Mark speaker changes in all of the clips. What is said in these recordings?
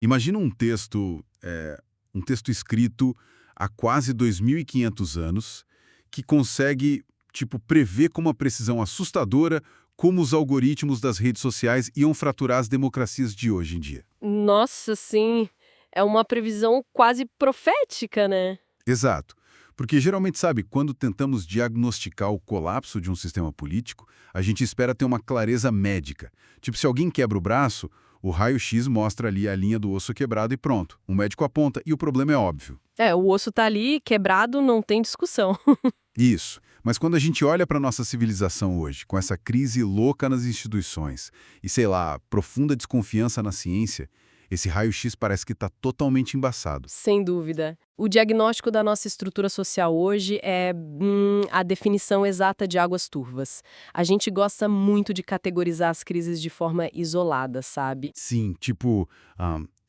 Speaker 1: Imagina um texto escrito há quase 2.500 anos que consegue, prever com uma precisão assustadora como os algoritmos das redes sociais iam fraturar as democracias de hoje em dia.
Speaker 2: Nossa, sim. É uma previsão quase profética, né?
Speaker 1: Exato. Porque geralmente, sabe, quando tentamos diagnosticar o colapso de um sistema político, a gente espera ter uma clareza médica. Tipo, se alguém quebra o braço, o raio-x mostra ali a linha do osso quebrado e pronto. O médico aponta e o problema é óbvio.
Speaker 2: O osso tá ali, quebrado, não tem discussão.
Speaker 1: Isso. Mas quando a gente olha para nossa civilização hoje, com essa crise louca nas instituições e, sei lá, profunda desconfiança na ciência, esse raio-x parece que está totalmente embaçado.
Speaker 2: Sem dúvida. O diagnóstico da nossa estrutura social hoje é a definição exata de águas turvas. A gente gosta muito de categorizar as crises de forma isolada, sabe?
Speaker 1: Sim,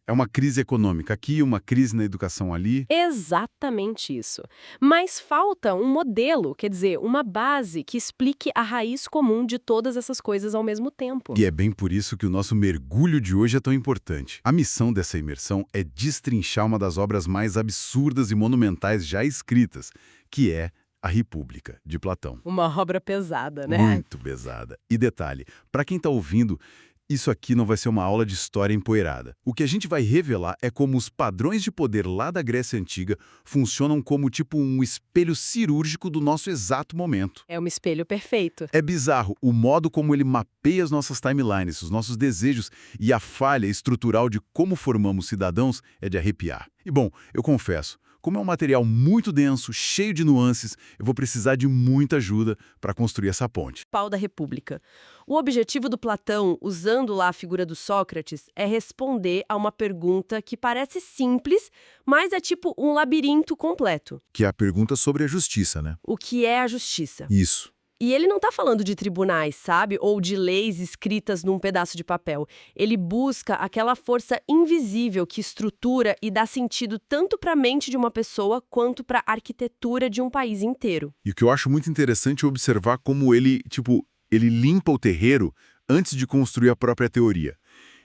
Speaker 1: é uma crise econômica aqui, uma crise na educação ali.
Speaker 2: Exatamente isso. Mas falta um modelo, quer dizer, uma base que explique a raiz comum de todas essas coisas ao mesmo tempo.
Speaker 1: E é bem por isso que o nosso mergulho de hoje é tão importante. A missão dessa imersão é destrinchar uma das obras mais absurdas e monumentais já escritas, que é A República, de Platão.
Speaker 2: Uma obra pesada, né?
Speaker 1: Muito pesada. E detalhe, para quem está ouvindo, isso aqui não vai ser uma aula de história empoeirada. O que a gente vai revelar é como os padrões de poder lá da Grécia Antiga funcionam como um espelho cirúrgico do nosso exato momento.
Speaker 2: É um espelho perfeito.
Speaker 1: É bizarro o modo como ele mapeia as nossas timelines, os nossos desejos e a falha estrutural de como formamos cidadãos é de arrepiar. E bom, eu confesso, como é um material muito denso, cheio de nuances, eu vou precisar de muita ajuda para construir essa ponte.
Speaker 2: Pau da República. O objetivo do Platão, usando lá a figura do Sócrates, é responder a uma pergunta que parece simples, mas é tipo um labirinto completo.
Speaker 1: Que é a pergunta sobre a justiça, né?
Speaker 2: O que é a justiça?
Speaker 1: Isso.
Speaker 2: E ele não está falando de tribunais, sabe? Ou de leis escritas num pedaço de papel. Ele busca aquela força invisível que estrutura e dá sentido tanto para a mente de uma pessoa quanto para a arquitetura de um país inteiro.
Speaker 1: E o que eu acho muito interessante é observar como ele limpa o terreiro antes de construir a própria teoria.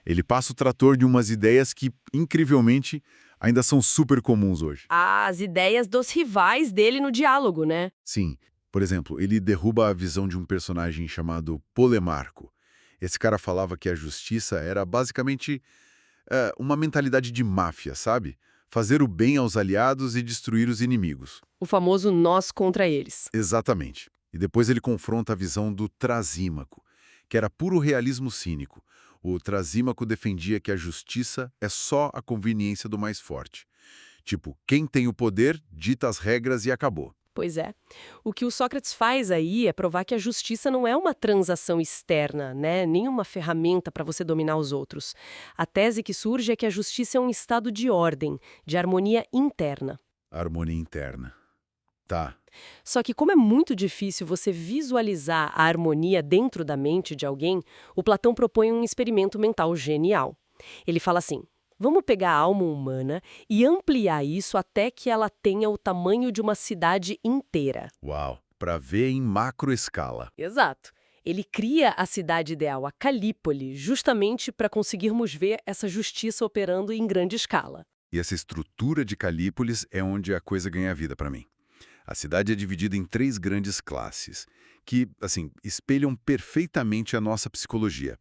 Speaker 1: Ele passa o trator de umas ideias que, incrivelmente, ainda são super comuns hoje.
Speaker 2: As ideias dos rivais dele no diálogo, né?
Speaker 1: Sim. Por exemplo, ele derruba a visão de um personagem chamado Polemarco. Esse cara falava que a justiça era basicamente uma mentalidade de máfia, sabe? Fazer o bem aos aliados e destruir os inimigos.
Speaker 2: O famoso nós contra eles.
Speaker 1: Exatamente. E depois ele confronta a visão do Trasímaco, que era puro realismo cínico. O Trasímaco defendia que a justiça é só a conveniência do mais forte. Tipo, quem tem o poder dita as regras e acabou.
Speaker 2: Pois é. O que o Sócrates faz aí é provar que a justiça não é uma transação externa, né? Nem uma ferramenta para você dominar os outros. A tese que surge é que a justiça é um estado de ordem, de harmonia interna.
Speaker 1: Harmonia interna. Tá.
Speaker 2: Só que como é muito difícil você visualizar a harmonia dentro da mente de alguém, o Platão propõe um experimento mental genial. Ele fala assim: vamos pegar a alma humana e ampliar isso até que ela tenha o tamanho de uma cidade inteira.
Speaker 1: Uau. Para ver em macroescala.
Speaker 2: Exato. Ele cria a cidade ideal, a Calípole, justamente para conseguirmos ver essa justiça operando em grande escala.
Speaker 1: E essa estrutura de Calípolis é onde a coisa ganha vida para mim. A cidade é dividida em 3 grandes classes, que, espelham perfeitamente a nossa psicologia.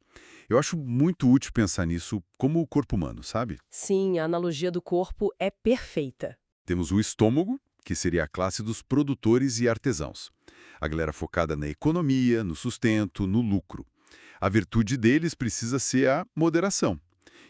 Speaker 1: Eu acho muito útil pensar nisso como o corpo humano, sabe?
Speaker 2: Sim, a analogia do corpo é perfeita.
Speaker 1: Temos o estômago, que seria a classe dos produtores e artesãos. A galera focada na economia, no sustento, no lucro. A virtude deles precisa ser a moderação.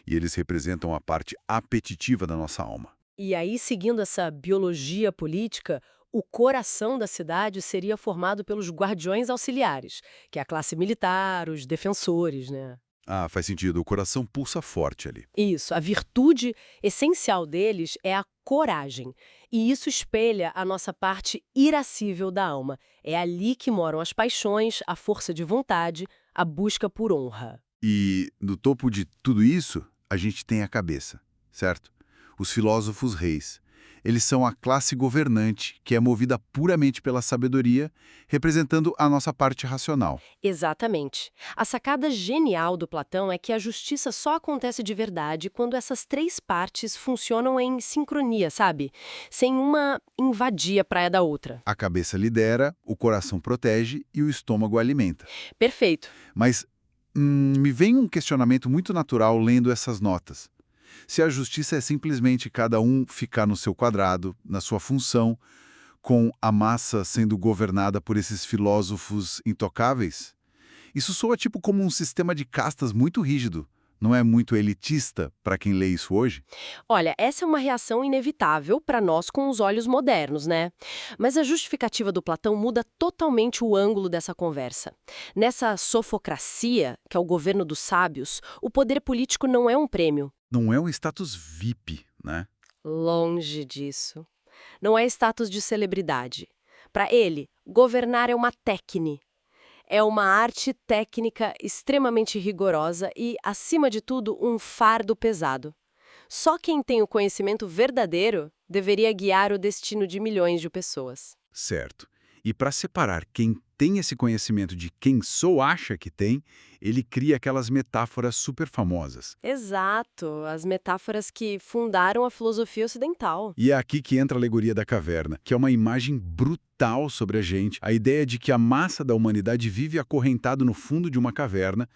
Speaker 1: E eles representam a parte apetitiva da nossa alma.
Speaker 2: E aí, seguindo essa biologia política, o coração da cidade seria formado pelos guardiões auxiliares, que é a classe militar, os defensores, né?
Speaker 1: Ah, faz sentido. O coração pulsa forte ali.
Speaker 2: Isso, a virtude essencial deles é a coragem. E isso espelha a nossa parte irascível da alma. É ali que moram as paixões, a força de vontade, a busca por honra.
Speaker 1: E no topo de tudo isso, a gente tem a cabeça, certo? Os filósofos reis. Eles são a classe governante, que é movida puramente pela sabedoria, representando a nossa parte racional.
Speaker 2: Exatamente. A sacada genial do Platão é que a justiça só acontece de verdade quando essas três partes funcionam em sincronia, sabe? Sem uma invadir a praia da outra.
Speaker 1: A cabeça lidera, o coração protege e o estômago alimenta.
Speaker 2: Perfeito.
Speaker 1: Mas me vem um questionamento muito natural lendo essas notas. Se a justiça é simplesmente cada um ficar no seu quadrado, na sua função, com a massa sendo governada por esses filósofos intocáveis, isso soa tipo como um sistema de castas muito rígido. Não é muito elitista para quem lê isso hoje?
Speaker 2: Olha, essa é uma reação inevitável para nós com os olhos modernos, né? Mas a justificativa do Platão muda totalmente o ângulo dessa conversa. Nessa sofocracia, que é o governo dos sábios, o poder político não é um prêmio.
Speaker 1: Não é um status VIP, né?
Speaker 2: Longe disso. Não é status de celebridade. Para ele, governar é uma técnica. É uma arte técnica extremamente rigorosa e, acima de tudo, um fardo pesado. Só quem tem o conhecimento verdadeiro deveria guiar o destino de milhões de pessoas.
Speaker 1: Certo. E para separar quem tem esse conhecimento de quem só acha que tem, ele cria aquelas metáforas super famosas.
Speaker 2: Exato, as metáforas que fundaram a filosofia ocidental.
Speaker 1: E é aqui que entra a alegoria da caverna, que é uma imagem brutal sobre a gente. A ideia de que a massa da humanidade vive acorrentado no fundo de uma caverna,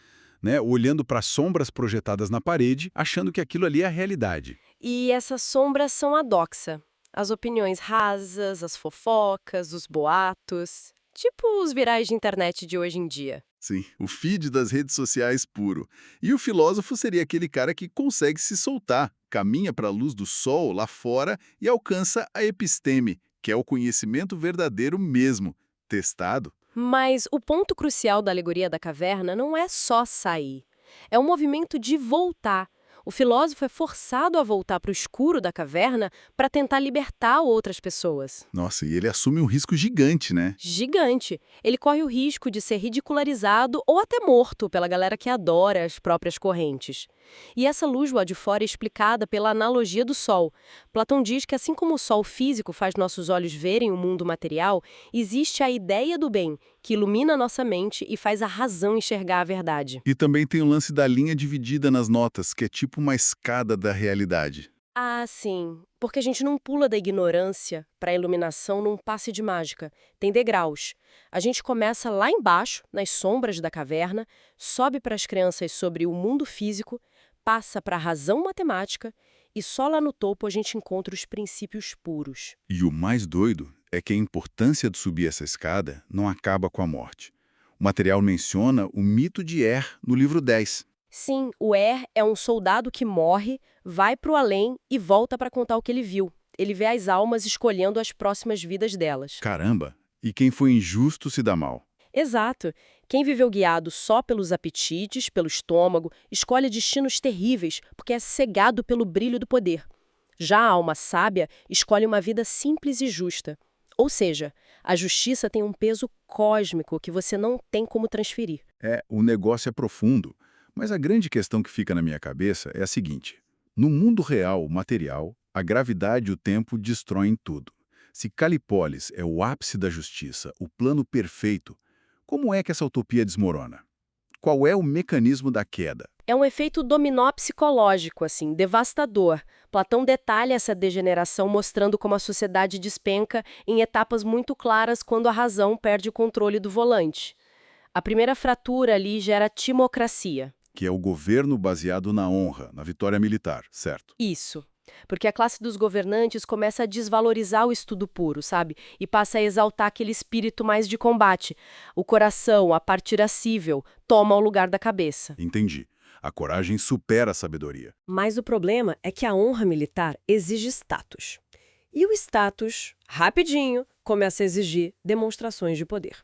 Speaker 1: né, olhando para sombras projetadas na parede, achando que aquilo ali é a realidade.
Speaker 2: E essas sombras são a doxa. As opiniões rasas, as fofocas, os boatos. Tipo os virais de internet de hoje em dia.
Speaker 1: Sim, o feed das redes sociais puro. E o filósofo seria aquele cara que consegue se soltar, caminha para a luz do sol lá fora e alcança a episteme, que é o conhecimento verdadeiro mesmo, testado.
Speaker 2: Mas o ponto crucial da alegoria da caverna não é só sair. É um movimento de voltar. O filósofo é forçado a voltar para o escuro da caverna para tentar libertar outras pessoas.
Speaker 1: Nossa, e ele assume um risco gigante, né?
Speaker 2: Gigante. Ele corre o risco de ser ridicularizado ou até morto pela galera que adora as próprias correntes. E essa luz lá de fora é explicada pela analogia do sol. Platão diz que assim como o sol físico faz nossos olhos verem o mundo material, existe a ideia do bem, que ilumina a nossa mente e faz a razão enxergar a verdade.
Speaker 1: E também tem o lance da linha dividida nas notas, que é tipo uma escada da realidade.
Speaker 2: Ah, sim. Porque a gente não pula da ignorância para a iluminação num passe de mágica. Tem degraus. A gente começa lá embaixo, nas sombras da caverna, sobe para as crianças sobre o mundo físico, passa para a razão matemática e só lá no topo a gente encontra os princípios puros.
Speaker 1: E o mais doido é que a importância de subir essa escada não acaba com a morte. O material menciona o mito de Er no livro 10.
Speaker 2: Sim, o Er é um soldado que morre, vai para o além e volta para contar o que ele viu. Ele vê as almas escolhendo as próximas vidas delas.
Speaker 1: Caramba! E quem foi injusto se dá mal.
Speaker 2: Exato. Quem viveu guiado só pelos apetites, pelo estômago, escolhe destinos terríveis porque é cegado pelo brilho do poder. Já a alma sábia escolhe uma vida simples e justa. Ou seja, a justiça tem um peso cósmico que você não tem como transferir.
Speaker 1: O negócio é profundo. Mas a grande questão que fica na minha cabeça é a seguinte. No mundo real, material, a gravidade e o tempo destroem tudo. Se Calipólis é o ápice da justiça, o plano perfeito, como é que essa utopia desmorona? Qual é o mecanismo da queda?
Speaker 2: É um efeito dominó psicológico, assim, devastador. Platão detalha essa degeneração mostrando como a sociedade despenca em etapas muito claras quando a razão perde o controle do volante. A primeira fratura ali gera timocracia.
Speaker 1: Que é o governo baseado na honra, na vitória militar, certo?
Speaker 2: Isso. Porque a classe dos governantes começa a desvalorizar o estudo puro, sabe? E passa a exaltar aquele espírito mais de combate. O coração, a parte irascível, toma o lugar da cabeça.
Speaker 1: Entendi. A coragem supera a sabedoria.
Speaker 2: Mas o problema é que a honra militar exige status. E o status, rapidinho, começa a exigir demonstrações de poder.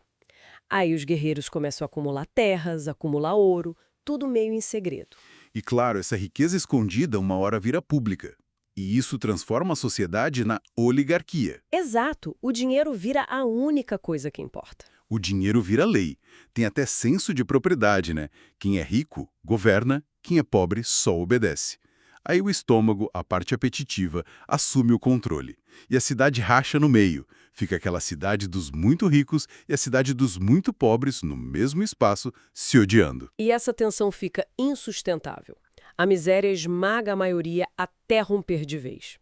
Speaker 2: Aí os guerreiros começam a acumular terras, acumular ouro, tudo meio em segredo.
Speaker 1: E claro, essa riqueza escondida uma hora vira pública. E isso transforma a sociedade na oligarquia.
Speaker 2: Exato, o dinheiro vira a única coisa que importa.
Speaker 1: O dinheiro vira lei. Tem até senso de propriedade, né? Quem é rico, governa. Quem é pobre, só obedece. Aí o estômago, a parte apetitiva, assume o controle. E a cidade racha no meio. Fica aquela cidade dos muito ricos e a cidade dos muito pobres no mesmo espaço, se odiando.
Speaker 2: E essa tensão fica insustentável. A miséria esmaga a maioria até romper de vez.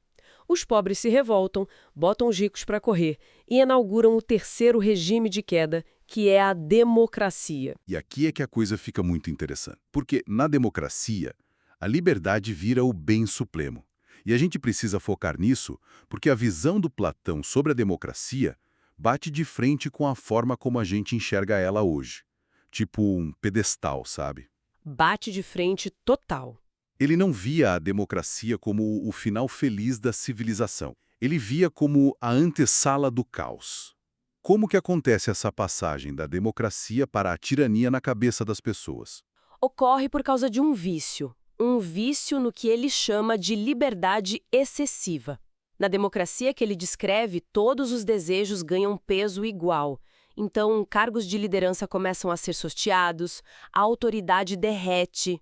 Speaker 2: Os pobres se revoltam, botam os ricos para correr e inauguram o terceiro regime de queda, que é a democracia.
Speaker 1: E aqui é que a coisa fica muito interessante. Porque na democracia, a liberdade vira o bem supremo. E a gente precisa focar nisso porque a visão do Platão sobre a democracia bate de frente com a forma como a gente enxerga ela hoje. Tipo um pedestal, sabe?
Speaker 2: Bate de frente total.
Speaker 1: Ele não via a democracia como o final feliz da civilização. Ele via como a antessala do caos. Como que acontece essa passagem da democracia para a tirania na cabeça das pessoas?
Speaker 2: Ocorre por causa de um vício. Um vício no que ele chama de liberdade excessiva. Na democracia que ele descreve, todos os desejos ganham peso igual. Então, cargos de liderança começam a ser sorteados, a autoridade derrete.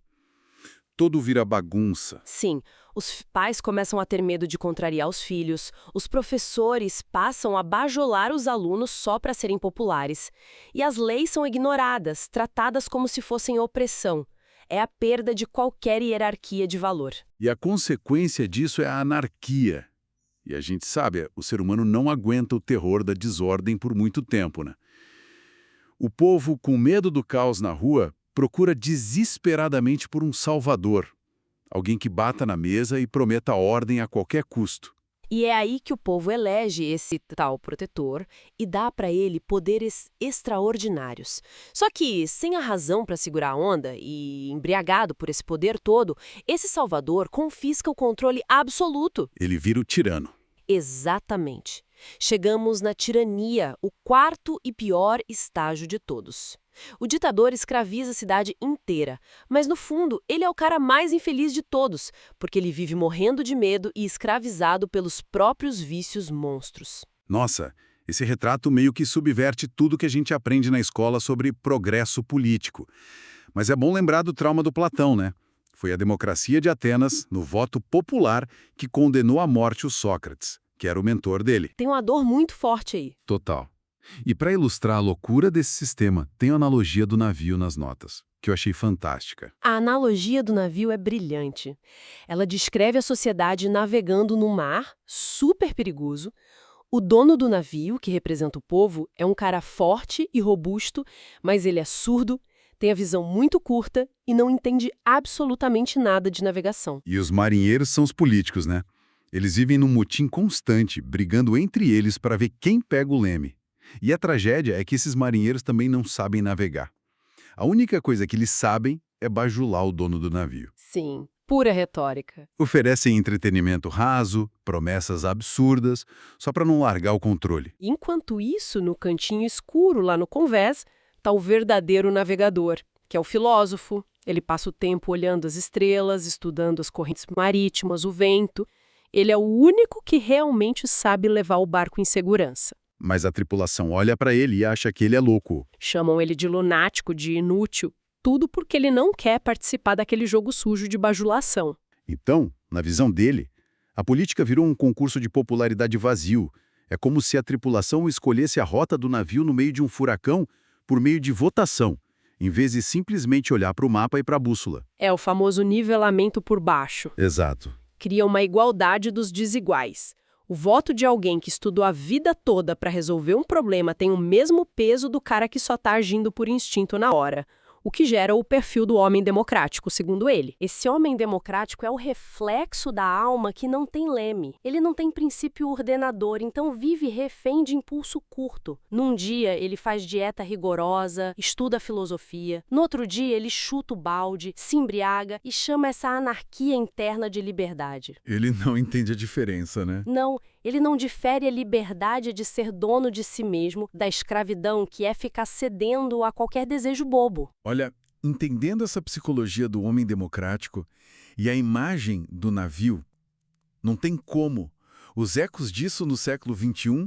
Speaker 1: Tudo vira bagunça.
Speaker 2: Sim, os pais começam a ter medo de contrariar os filhos, os professores passam a bajolar os alunos só para serem populares. E as leis são ignoradas, tratadas como se fossem opressão. É a perda de qualquer hierarquia de valor.
Speaker 1: E a consequência disso é a anarquia. E a gente sabe, o ser humano não aguenta o terror da desordem por muito tempo, né? O povo, com medo do caos na rua, procura desesperadamente por um salvador. Alguém que bata na mesa e prometa ordem a qualquer custo.
Speaker 2: E é aí que o povo elege esse tal protetor e dá para ele poderes extraordinários. Só que, sem a razão para segurar a onda e embriagado por esse poder todo, esse salvador confisca o controle absoluto.
Speaker 1: Ele vira o tirano.
Speaker 2: Exatamente. Chegamos na tirania, o quarto e pior estágio de todos. O ditador escraviza a cidade inteira, mas no fundo ele é o cara mais infeliz de todos, porque ele vive morrendo de medo e escravizado pelos próprios vícios monstros.
Speaker 1: Nossa, esse retrato meio que subverte tudo que a gente aprende na escola sobre progresso político. Mas é bom lembrar do trauma do Platão, né? Foi a democracia de Atenas, no voto popular, que condenou à morte o Sócrates, que era o mentor dele.
Speaker 2: Tem uma dor muito forte aí.
Speaker 1: Total. E para ilustrar a loucura desse sistema, tem a analogia do navio nas notas, que eu achei fantástica.
Speaker 2: A analogia do navio é brilhante. Ela descreve a sociedade navegando no mar, super perigoso. O dono do navio, que representa o povo, é um cara forte e robusto, mas ele é surdo, tem a visão muito curta e não entende absolutamente nada de navegação.
Speaker 1: E os marinheiros são os políticos, né? Eles vivem num motim constante, brigando entre eles para ver quem pega o leme. E a tragédia é que esses marinheiros também não sabem navegar. A única coisa que eles sabem é bajular o dono do navio.
Speaker 2: Sim, pura retórica.
Speaker 1: Oferecem entretenimento raso, promessas absurdas, só para não largar o controle.
Speaker 2: Enquanto isso, no cantinho escuro lá no convés, está o verdadeiro navegador, que é o filósofo. Ele passa o tempo olhando as estrelas, estudando as correntes marítimas, o vento. Ele é o único que realmente sabe levar o barco em segurança.
Speaker 1: Mas a tripulação olha para ele e acha que ele é louco.
Speaker 2: Chamam ele de lunático, de inútil, tudo porque ele não quer participar daquele jogo sujo de bajulação.
Speaker 1: Então, na visão dele, a política virou um concurso de popularidade vazio. É como se a tripulação escolhesse a rota do navio no meio de um furacão por meio de votação, em vez de simplesmente olhar para o mapa e para a bússola.
Speaker 2: É o famoso nivelamento por baixo.
Speaker 1: Exato.
Speaker 2: Cria uma igualdade dos desiguais. O voto de alguém que estudou a vida toda para resolver um problema tem o mesmo peso do cara que só está agindo por instinto na hora, o que gera o perfil do homem democrático, segundo ele. Esse homem democrático é o reflexo da alma que não tem leme. Ele não tem princípio ordenador, então vive refém de impulso curto. Num dia, ele faz dieta rigorosa, estuda filosofia. No outro dia, ele chuta o balde, se embriaga e chama essa anarquia interna de liberdade.
Speaker 1: Ele não entende a diferença, né?
Speaker 2: Não, ele não difere a liberdade de ser dono de si mesmo da escravidão, que é ficar cedendo a qualquer desejo bobo.
Speaker 1: Olha, entendendo essa psicologia do homem democrático e a imagem do navio, não tem como. Os ecos disso no século XXI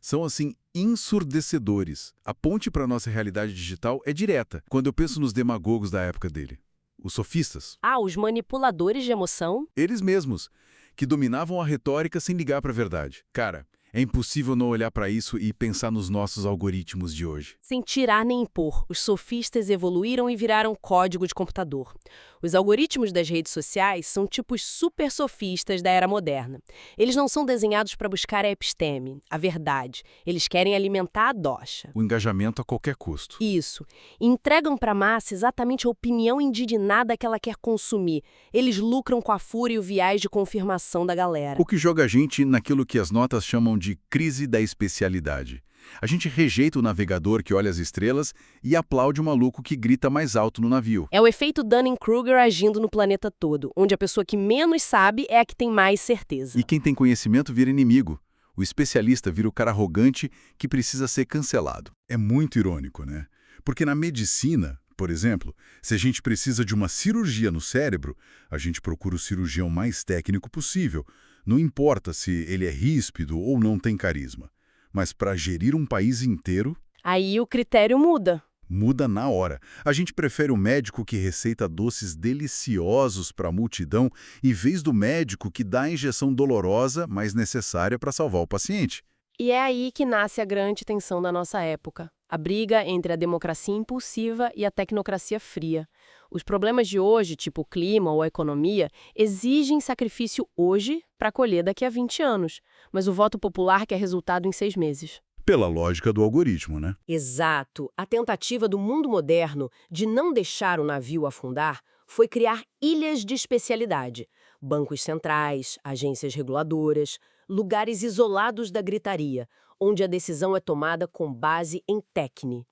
Speaker 1: são, assim, ensurdecedores. A ponte para a nossa realidade digital é direta, quando eu penso nos demagogos da época dele. os sofistas.
Speaker 2: Ah, os manipuladores de emoção?
Speaker 1: Eles mesmos, que dominavam a retórica sem ligar para a verdade. Cara, é impossível não olhar para isso e pensar nos nossos algoritmos de hoje.
Speaker 2: Sem tirar nem impor, os sofistas evoluíram e viraram código de computador. Os algoritmos das redes sociais são tipos super sofistas da era moderna. Eles não são desenhados para buscar a episteme, a verdade. Eles querem alimentar a doxa.
Speaker 1: O engajamento a qualquer custo.
Speaker 2: Isso. E entregam para a massa exatamente a opinião indignada que ela quer consumir. Eles lucram com a fúria e o viés de confirmação da galera.
Speaker 1: O que joga a gente naquilo que as notas chamam de crise da especialidade. A gente rejeita o navegador que olha as estrelas e aplaude o maluco que grita mais alto no navio.
Speaker 2: É o efeito Dunning-Kruger agindo no planeta todo, onde a pessoa que menos sabe é a que tem mais certeza.
Speaker 1: E quem tem conhecimento vira inimigo. O especialista vira o cara arrogante que precisa ser cancelado. É muito irônico, né? Porque na medicina, por exemplo, se a gente precisa de uma cirurgia no cérebro, a gente procura o cirurgião mais técnico possível. Não importa se ele é ríspido ou não tem carisma. Mas para gerir um país inteiro...
Speaker 2: Aí o critério muda.
Speaker 1: Muda na hora. A gente prefere o médico que receita doces deliciosos para a multidão em vez do médico que dá a injeção dolorosa, mas necessária para salvar o paciente.
Speaker 2: E é aí que nasce a grande tensão da nossa época. A briga entre a democracia impulsiva e a tecnocracia fria. Os problemas de hoje, tipo o clima ou a economia, exigem sacrifício hoje para colher daqui a 20 anos. Mas o voto popular quer resultado em 6 meses.
Speaker 1: Pela lógica do algoritmo, né?
Speaker 2: Exato. A tentativa do mundo moderno de não deixar o navio afundar foi criar ilhas de especialidade. Bancos centrais, agências reguladoras, lugares isolados da gritaria, onde a decisão é tomada com base em técnica.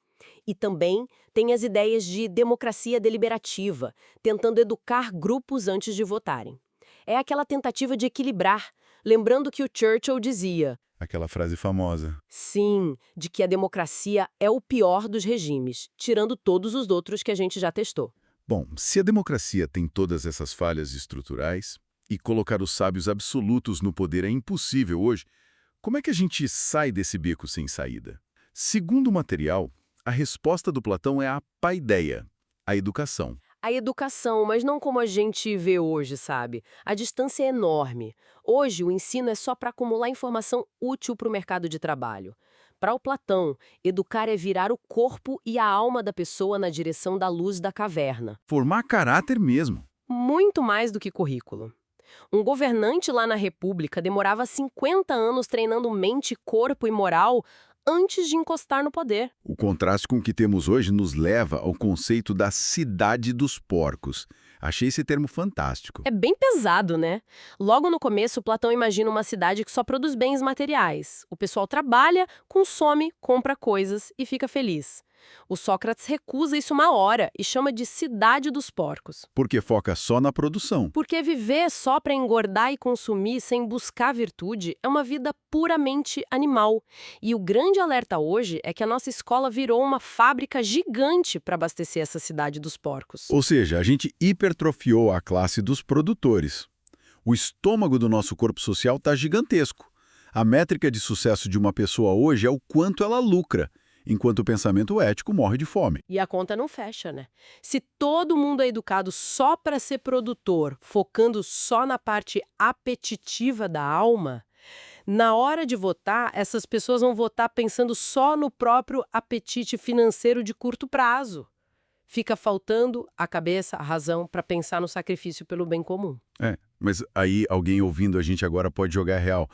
Speaker 2: E também tem as ideias de democracia deliberativa, tentando educar grupos antes de votarem. É aquela tentativa de equilibrar, lembrando que o Churchill dizia...
Speaker 1: Aquela frase famosa.
Speaker 2: Sim, de que a democracia é o pior dos regimes, tirando todos os outros que a gente já testou.
Speaker 1: Bom, se a democracia tem todas essas falhas estruturais e colocar os sábios absolutos no poder é impossível hoje, como é que a gente sai desse beco sem saída? Segundo o material, a resposta do Platão é a paideia, a educação.
Speaker 2: A educação, mas não como a gente vê hoje, sabe? A distância é enorme. Hoje, o ensino é só para acumular informação útil para o mercado de trabalho. Para o Platão, educar é virar o corpo e a alma da pessoa na direção da luz da caverna.
Speaker 1: Formar caráter mesmo.
Speaker 2: Muito mais do que currículo. Um governante lá na República demorava 50 anos treinando mente, corpo e moral antes de encostar no poder.
Speaker 1: O contraste com o que temos hoje nos leva ao conceito da cidade dos porcos. Achei esse termo fantástico.
Speaker 2: É bem pesado, né? Logo no começo, Platão imagina uma cidade que só produz bens materiais. O pessoal trabalha, consome, compra coisas e fica feliz. O Sócrates recusa isso uma hora e chama de cidade dos porcos.
Speaker 1: Porque foca só na produção.
Speaker 2: Porque viver só para engordar e consumir sem buscar virtude é uma vida puramente animal. E o grande alerta hoje é que a nossa escola virou uma fábrica gigante para abastecer essa cidade dos porcos.
Speaker 1: Ou seja, a gente hipertrofiou a classe dos produtores. O estômago do nosso corpo social está gigantesco. A métrica de sucesso de uma pessoa hoje é o quanto ela lucra, enquanto o pensamento ético morre de fome.
Speaker 2: E a conta não fecha, né? Se todo mundo é educado só para ser produtor, focando só na parte apetitiva da alma, na hora de votar, essas pessoas vão votar pensando só no próprio apetite financeiro de curto prazo. Fica faltando a cabeça, a razão, para pensar no sacrifício pelo bem comum.
Speaker 1: Mas aí alguém ouvindo a gente agora pode jogar real.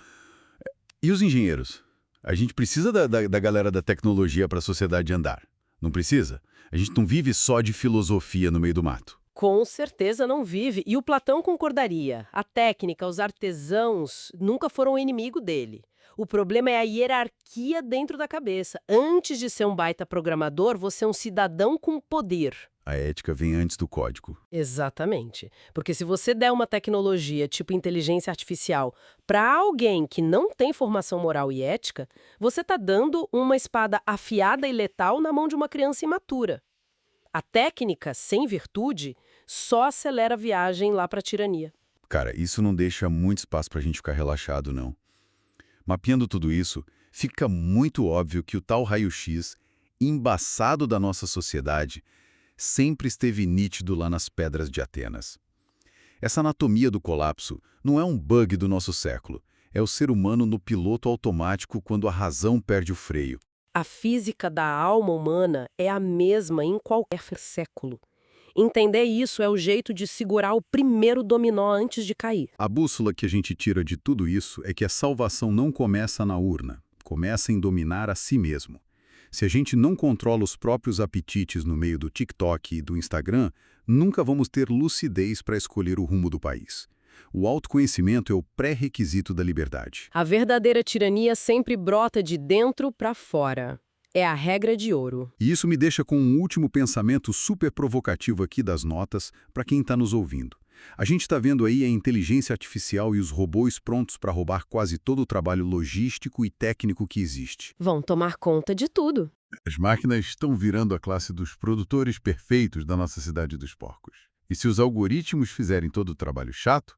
Speaker 1: E os engenheiros? A gente precisa da galera da tecnologia para a sociedade andar. Não precisa? A gente não vive só de filosofia no meio do mato.
Speaker 2: Com certeza não vive. E o Platão concordaria. A técnica, os artesãos nunca foram o inimigo dele. O problema é a hierarquia dentro da cabeça. Antes de ser um baita programador, você é um cidadão com poder.
Speaker 1: A ética vem antes do código.
Speaker 2: Exatamente. Porque se você der uma tecnologia tipo inteligência artificial para alguém que não tem formação moral e ética, você está dando uma espada afiada e letal na mão de uma criança imatura. A técnica, sem virtude, só acelera a viagem lá para a tirania.
Speaker 1: Cara, isso não deixa muito espaço para a gente ficar relaxado, não. Mapeando tudo isso, fica muito óbvio que o tal raio-x, embaçado da nossa sociedade, sempre esteve nítido lá nas pedras de Atenas. Essa anatomia do colapso não é um bug do nosso século, é o ser humano no piloto automático quando a razão perde o freio.
Speaker 2: A física da alma humana é a mesma em qualquer século. Entender isso é o jeito de segurar o primeiro dominó antes de cair.
Speaker 1: A bússola que a gente tira de tudo isso é que a salvação não começa na urna, começa em dominar a si mesmo. Se a gente não controla os próprios apetites no meio do TikTok e do Instagram, nunca vamos ter lucidez para escolher o rumo do país. O autoconhecimento é o pré-requisito da liberdade.
Speaker 2: A verdadeira tirania sempre brota de dentro para fora. É a regra de ouro.
Speaker 1: E isso me deixa com um último pensamento super provocativo aqui das notas para quem está nos ouvindo. A gente está vendo aí a inteligência artificial e os robôs prontos para roubar quase todo o trabalho logístico e técnico que existe.
Speaker 2: Vão tomar conta de tudo.
Speaker 1: As máquinas estão virando a classe dos produtores perfeitos da nossa cidade dos porcos. E se os algoritmos fizerem todo o trabalho chato,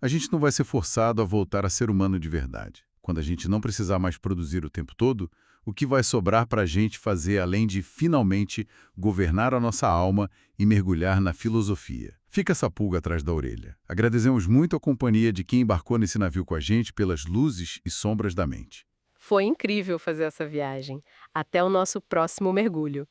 Speaker 1: a gente não vai ser forçado a voltar a ser humano de verdade. Quando a gente não precisar mais produzir o tempo todo, o que vai sobrar para a gente fazer além de, finalmente, governar a nossa alma e mergulhar na filosofia? Fica essa pulga atrás da orelha. Agradecemos muito a companhia de quem embarcou nesse navio com a gente pelas luzes e sombras da mente.
Speaker 2: Foi incrível fazer essa viagem. Até o nosso próximo mergulho.